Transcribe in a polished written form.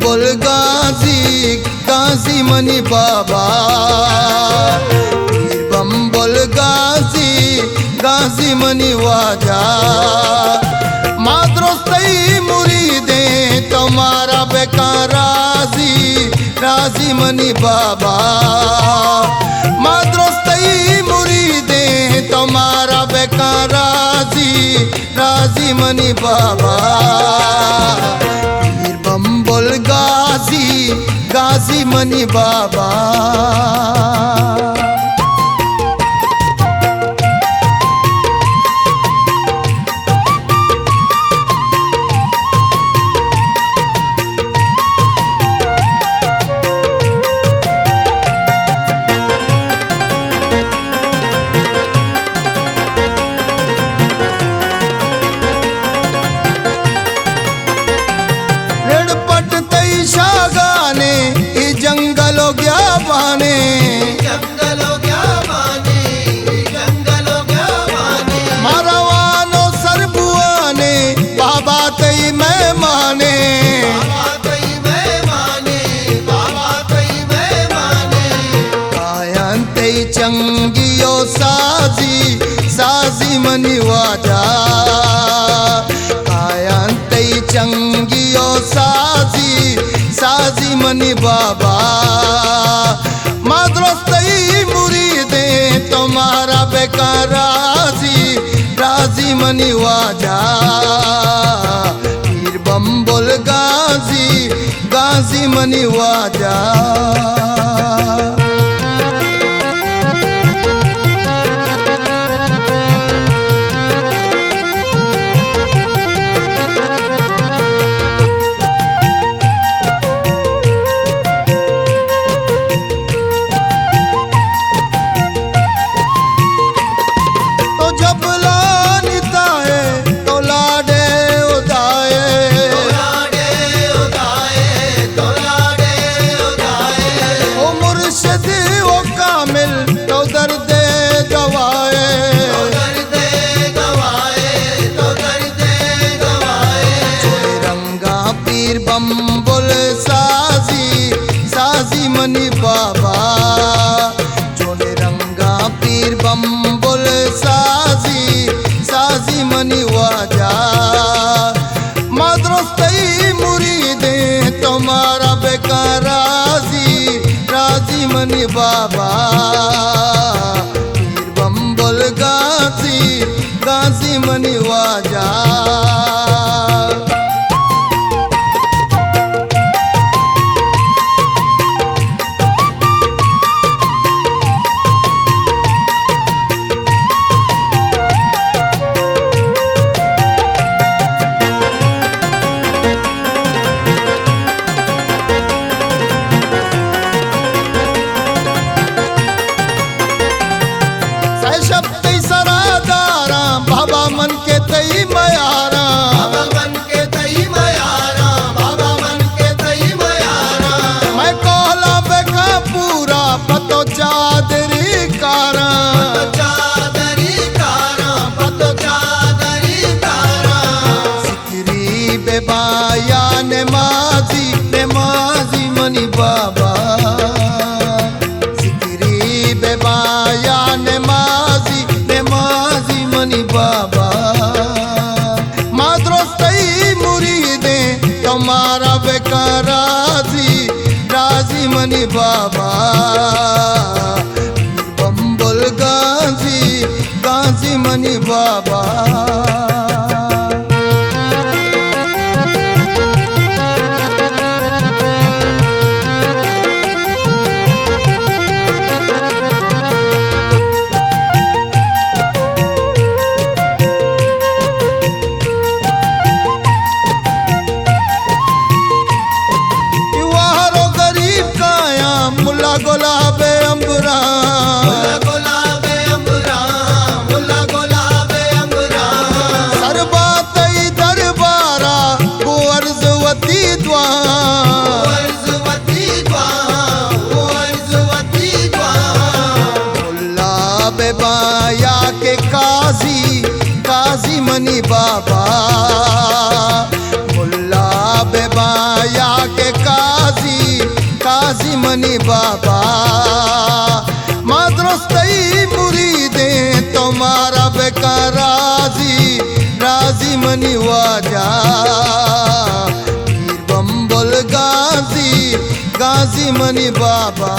बोल गाजी गाजी मनी बाबा पीर बम बोल गाजी गाजी मनी वाजा माद्रोस्तई मुरीदे तुम्हारा बेकार राजी राजी मनी बाबा माद्रोस्तई मुरीदे तुम्हारा बेकार राजी राजी मनी बाबा बोल गाजी गाजी मनी बाबा शागाने जंगलो गया बाने मारवानो सरबुआने बाबा तई मैं माने कायन तई चंगियो साजी साजी मनी वाजा कायन तई चंगियो साजी साजी मनी बाबा माद्रोस्तई मुरीदे तुम्हारा बेकार राजी राजी मनी वाजा पीर बम बोल गाजी गाजी मनी वाजा बम बोल साजी साजी मनी बाबा जोने रंगा पीर बम बोल साजी साजी मनी वाजा माद्रोस्तई मुरीदे तुम्हारा बेकार राजी राजी मनी बाबा पीर बम बोल गाजी गाजी मनी वाजा बाबा मन के तई मयारा बाबा मन के तई मयारा बाबा मन के तई मयारा मैं कहला बेका पूरा पतो चादरी कारा पतो चादरी कारा सिकरी बेबाया ने माजी मनी बाबा सिकरी बेबाया ने माजी मनी बाबा माद्रोस्तई मुरीदे तुम्हारा बेकार राजी राजी मनी बाबा बम बोल गाजी गाजी मनी बाबा गुलाबे अंबरा गुलाबे अंबरा मुल्ला गुलाबे अंबरा सरबातई दरबारा गुअर्ज़वती द्वा मुल्ला बेबाया के काजी मनी बाबा मुल्ला बेबाया के गाजी मनी बाबा माद्रस्तई मुरीदें तुम्हारा बेकार राजी राजी मनी वाजा पीर बम्बल गाजी गाजी मनी बाबा।